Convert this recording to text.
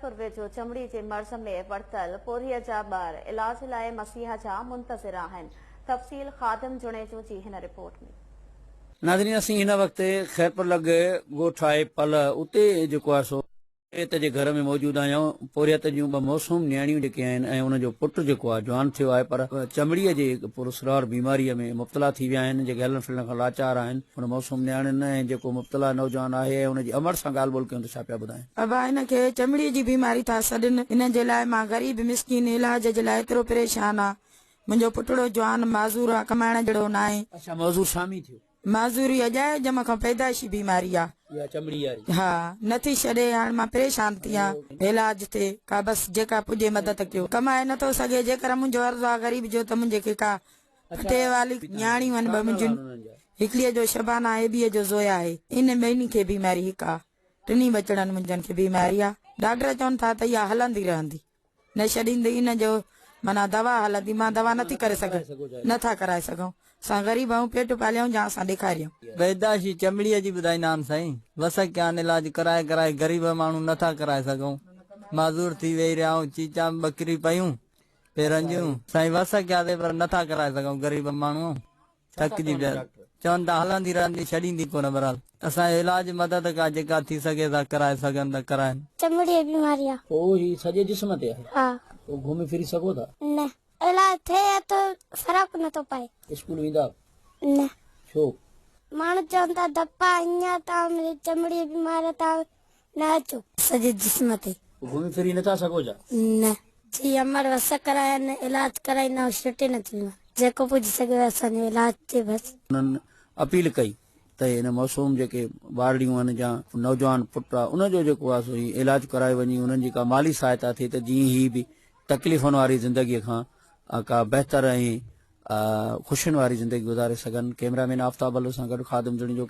जमालपुर वेझो चमड़ी जे मर्ज़ में वरतल पोरीअ जा ॿार इलाज लाइ मसीहा जा मुंतज़िर आहिनि। तफ़सील ख़ादिम जुणेजो जी हिन रिपोर्ट में। नाज़रीन, असीं हिन वक़्तु खैरपुर लॻ ॻोठ आहे पल उते जेको आहे सो पोरियत जे घर में मौजूदु आहियूं। पोरियत जूं ॿ मौसूम नियाणियूं जेके आहिनि ऐं उनजो पुटु जेको आहे जवान थियो आहे, पर चमड़ीअ जे पुरस्रार बीमारीअ में मुब्तला थी विया आहिनि, जेके हलण फिरण खां लाचार आहिनि। उन मौसूम नियाणियुनि ऐं जेको मुब्तला नौजवान आहे ऐं उनजी अमर सां ॻाल्हि ॿोल कयूं त छा पिया ॿुधाइनि। अबा हिनखे चमड़ीअ जी बीमारी था सॾनि, इन जे लाइ मां ग़रीब मिसकीन इलाज जे लाइ एतिरो परेशान आहे। मुंहिंजो पुटड़ो जवान माज़ूर आहे, कमाइण जहिड़ो न आहे। अच्छा, मौज़ूर शामी थियो? माज़ूरी अजाए जम खां पैदाइशी बीमारी आहे। चमड़ी वारी? हा, नथी छॾे। हाणे मां परेशान थी आहियां, इलाज थिए का बस जेका पुॼे मदद कयो। कमाए नथो सघे, जेकर मुंहिंजो अर्ज़ु आहे गरीब जो त मुंहिंजे खे का फटे वाली नियाणियूं आहिनि ॿ मुंहिंजियूं। हिकिड़ीअ जो शबाना आहे, ॿीअ जो ज़ोया आहे। इन ॿिन्ही खे बीमारी हिकु आहे। टिनी बचड़नि मुंहिंजनि खे बीमारी आहे। डॉक्टर चवनि था त इहा हलंदी रहंदी, न छॾींदी। इन जो माना दवा हलंदी, मां दवा नथी करे सघां, नथा कराए सघूं। असां ग़रीब आहियूं, पेट पालियूं या असां ॾेखारियूं। पैदाशी चमड़ीअ जी ॿुधाईंदा आहिनि साईं, वस कयां इलाज कराए कराए ग़रीब माण्हू नथा कराए सघूं। माज़ूर थी वेही रहिया आहियूं, चीचा बकरी पयूं पेरनि जूं साईं, वस कयां पर नथा कराए सघूं। ग़रीब माण्हू थकिजी विया, चवनि था हलंदी रहंदी, छॾींदी कोन। बहरहाल असांजो इलाज मदद का जेका थी सघे था कराए सघनि त कराइनि। चमड़ी बीमारी आहे। पोइ ही सॼे जिस्म ते आहे? हा। पोइ घुमी फिरी सघो था? न, इलाज थिए तो फर्क नथो पए। स्कूल वेंदा? न। छो? माण्हू चवनि था दफ़ा ईअं था, चमड़ी बीमारी था, न अचो सॼे जिस्म ते। घुमी फिरी नथा सघो छा? न जी, अमर वस कराइनि, इलाज कराईंदा, छुटी न थींदो। जेको पुॼी सघे असांजो इलाज थिए बस। उन्हनि अपील कई त हिन मौसूम जेके ॿारड़ियूं आहिनि या नौजवान पुट आहे, उनजो जेको आहे सो इलाज कराए वञी, उन्हनि जी का माली सहायता थिए त जीअं ही बि तकलीफ़ुनि वारी ज़िंदगीअ खां का बहितर ऐं ख़ुशियुनि वारी ज़िंदगी गुज़ारे सघनि। कैमरामैन आफ्ताब अलो सां गॾु ख़ादिम जुणिजो।